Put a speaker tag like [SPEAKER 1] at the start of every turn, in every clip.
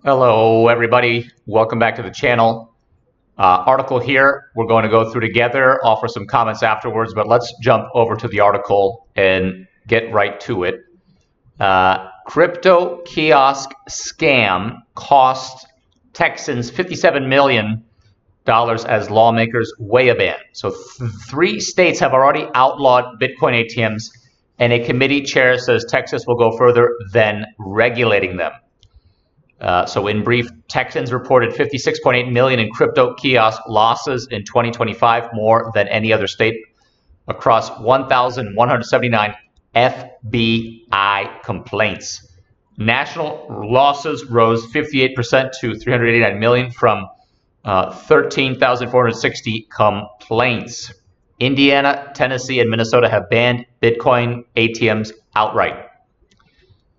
[SPEAKER 1] Hello, everybody. Welcome back to the channel. Article here we're going to go through together, offer some comments afterwards, but let's jump over to the article and get right to it. Crypto kiosk scam cost Texans $57 million as lawmakers weigh a ban. So 3 states have already outlawed Bitcoin ATMs, and a committee chair says Texas will go further than regulating them. So in brief, Texans reported 56.8 million in crypto kiosk losses in 2025, more than any other state, across 1,179 FBI complaints. National losses rose 58% to 389 million from 13,460 complaints. Indiana, Tennessee, and Minnesota have banned Bitcoin ATMs outright.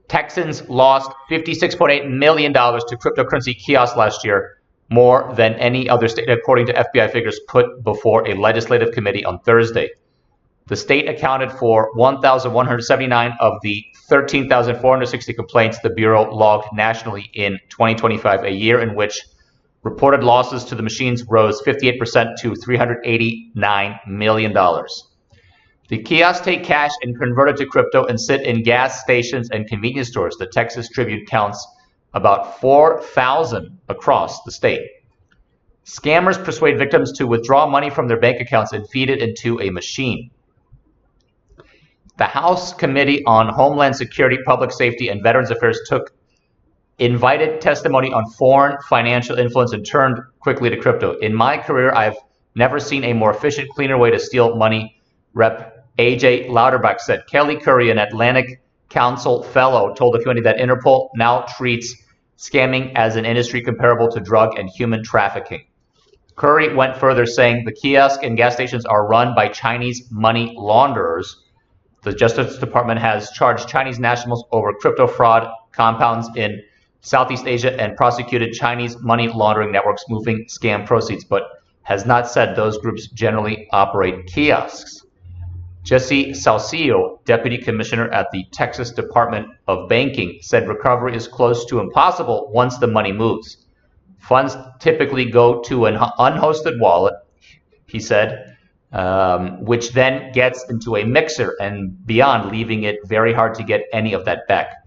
[SPEAKER 1] Texans lost $56.8 million to cryptocurrency kiosks last year, more than any other state, according to FBI figures put before a legislative committee on Thursday. The state accounted for 1,179 of the 13,460 complaints the Bureau logged nationally in 2025, a year in which reported losses to the machines rose 58% to $389 million. The kiosks take cash and convert it to crypto and sit in gas stations and convenience stores. The Texas Tribune counts about 4,000 across the state. Scammers persuade victims to withdraw money from their bank accounts and feed it into a machine. The House Committee on Homeland Security, Public Safety, and Veterans Affairs took invited testimony on foreign financial influence and turned quickly to crypto. In my career, I've never seen a more efficient, cleaner way to steal money, Rep. A.J. Louderback said. Kelly Curry, an Atlantic Council fellow, told the committee that Interpol now treats scamming as an industry comparable to drug and human trafficking. Curry went further, saying the kiosks and gas stations are run by Chinese money launderers. The Justice Department has charged Chinese nationals over crypto fraud compounds in Southeast Asia and prosecuted Chinese money laundering networks moving scam proceeds, but has not said those groups generally operate kiosks. Jesse Salcio, deputy commissioner at the Texas Department of Banking, said recovery is close to impossible once the money moves. Funds typically go to an unhosted wallet, he said, which then gets into a mixer and beyond, leaving it very hard to get any of that back.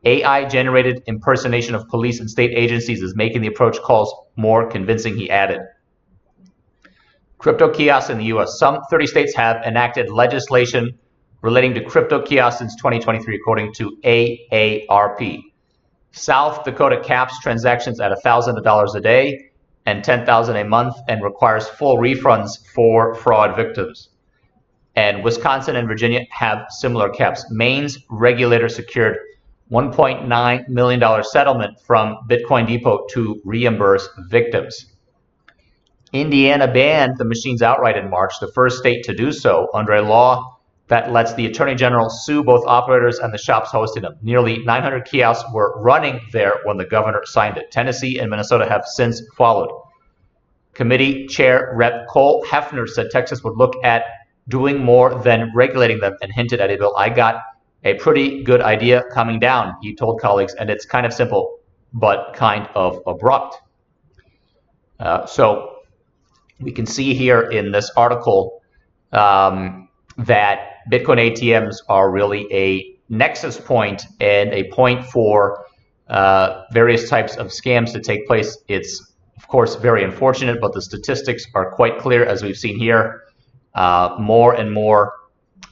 [SPEAKER 1] AI-generated impersonation of police and state agencies is making the approach calls more convincing, he added. Crypto kiosks in the U.S. Some 30 states have enacted legislation relating to crypto kiosks since 2023, according to AARP. South Dakota caps transactions at $1,000 a day and $10,000 a month and requires full refunds for fraud victims. And Wisconsin and Virginia have similar caps. Maine's regulator secured $1.9 million settlement from Bitcoin Depot to reimburse victims. Indiana banned the machines outright in March, the first state to do so, under a law that lets the Attorney General sue both operators and the shops hosting them. Nearly 900 kiosks were running there when the governor signed it. Tennessee and Minnesota have since followed. Committee Chair Rep. Cole Hefner said Texas would look at doing more than regulating them and hinted at a bill. I got a pretty good idea coming down, he told colleagues, and it's kind of simple, but kind of abrupt. So we can see here in this article that Bitcoin ATMs are really a nexus point and a point for various types of scams to take place. It's, of course, very unfortunate, but the statistics are quite clear, as we've seen here. More and more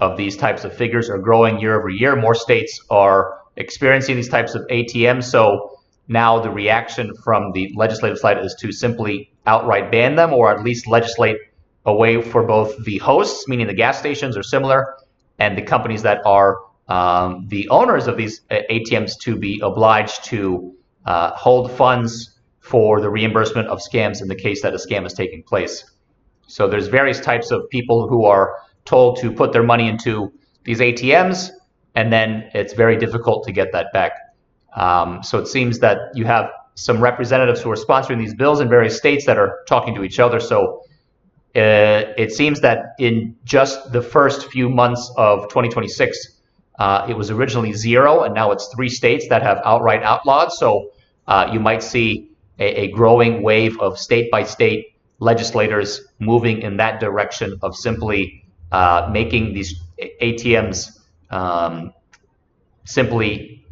[SPEAKER 1] of these types of figures are growing year over year. More states are experiencing these types of ATMs. So now the reaction from the legislative side is to simply outright ban them, or at least legislate a way for both the hosts, meaning the gas stations or similar, and the companies that are the owners of these ATMs to be obliged to hold funds for the reimbursement of scams in the case that a scam is taking place. So there's various types of people who are told to put their money into these ATMs, and then it's very difficult to get that back. So it seems that you have some representatives who are sponsoring these bills in various states that are talking to each other. So it seems that in just the first few months of 2026, it was originally 0, and now it's 3 states that have outright outlawed. So you might see a growing wave of state-by-state legislators moving in that direction of simply making these ATMs simply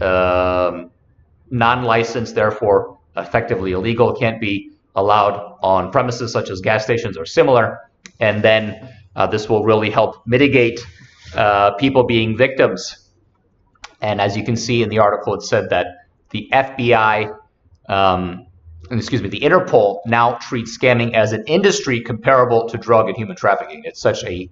[SPEAKER 1] non-licensed, therefore effectively illegal, can't be allowed on premises such as gas stations or similar. And then this will really help mitigate people being victims. And as you can see in the article, it said that the FBI, the Interpol now treats scamming as an industry comparable to drug and human trafficking. It's such a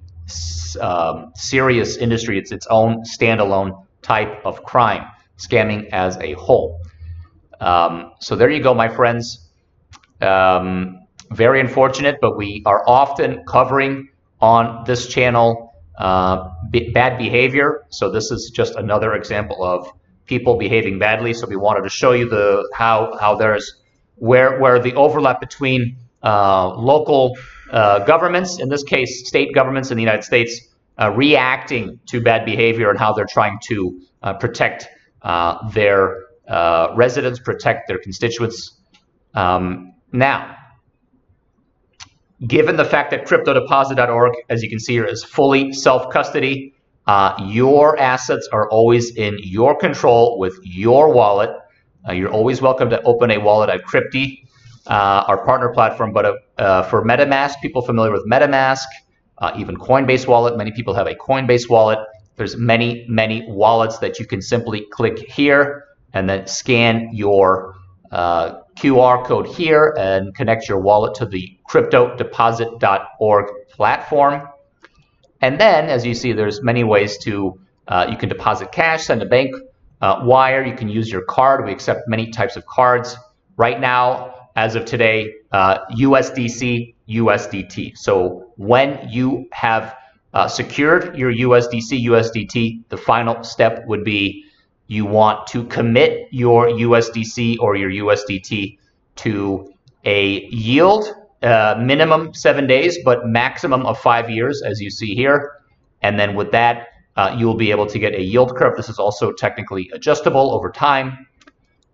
[SPEAKER 1] serious industry. It's its own standalone type of crime, scamming as a whole. So there you go, my friends. Very unfortunate, but we are often covering on this channel bad behavior. So this is just another example of people behaving badly. So we wanted to show you how there's where the overlap between local governments, in this case state governments in the United States, reacting to bad behavior and how they're trying to protect their residents, protect their constituents. Now, given the fact that cryptodeposit.org, as you can see here, is fully self-custody, your assets are always in your control with your wallet. You're always welcome to open a wallet at Crypty, our partner platform. But for MetaMask, people familiar with MetaMask, even Coinbase wallet, many people have a Coinbase wallet. There's many wallets that you can simply click here and then scan your QR code here and connect your wallet to the cryptodeposit.org platform. And then, as you see, there's many ways to, you can deposit cash, send a bank wire, you can use your card. We accept many types of cards. Right now, as of today, USDC, USDT. So when you have secured your USDC, USDT, the final step would be you want to commit your USDC or your USDT to a yield, minimum 7 days, but maximum of 5 years, as you see here. And then with that, you'll be able to get a yield curve. This is also technically adjustable over time.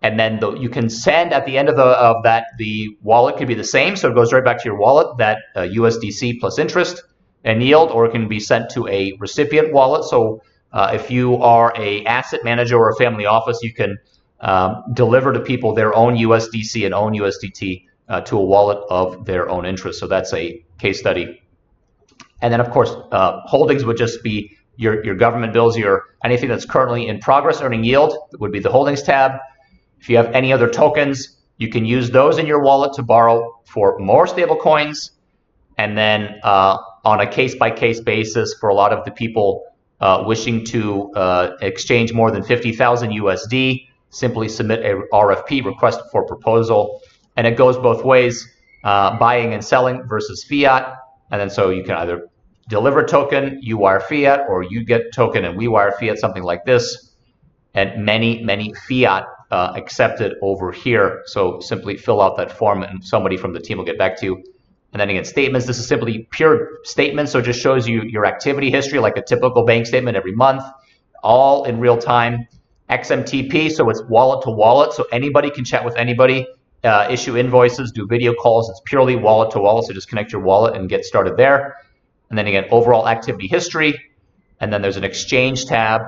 [SPEAKER 1] And then you can send at the end of that, the wallet could be the same. So it goes right back to your wallet, that USDC plus interest and yield, or it can be sent to a recipient wallet. So if you are a asset manager or a family office, you can deliver to people their own USDC and own USDT to a wallet of their own interest. So that's a case study. And then, of course, holdings would just be your government bills, anything that's currently in progress earning yield would be the holdings tab. If you have any other tokens, you can use those in your wallet to borrow for more stable coins. And then on a case-by-case basis, for a lot of the people wishing to exchange more than 50,000 USD, simply submit a RFP, request for proposal. And it goes both ways, buying and selling versus fiat. And then so you can either deliver token, you wire fiat, or you get token and we wire fiat, something like this. And many fiat accepted over here. So simply fill out that form and somebody from the team will get back to you. And then again, statements, this is simply pure statements. So it just shows you your activity history, like a typical bank statement every month, all in real time. XMTP, so it's wallet to wallet. So anybody can chat with anybody, issue invoices, do video calls. It's purely wallet to wallet. So just connect your wallet and get started there. And then again, overall activity history. And then there's an exchange tab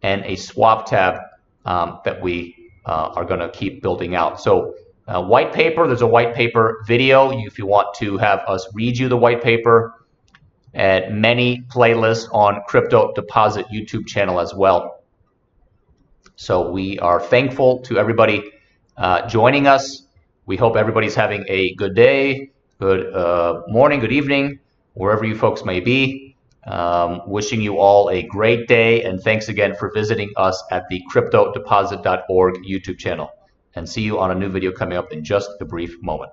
[SPEAKER 1] and a swap tab that we are going to keep building out. So white paper, there's a white paper video if you want to have us read you the white paper, and many playlists on Crypto Deposit YouTube channel as well. So we are thankful to everybody joining us. We hope everybody's having a good day, good morning, good evening, wherever you folks may be. Wishing you all a great day, and thanks again for visiting us at the cryptodeposit.org YouTube channel. And see you on a new video coming up in just a brief moment.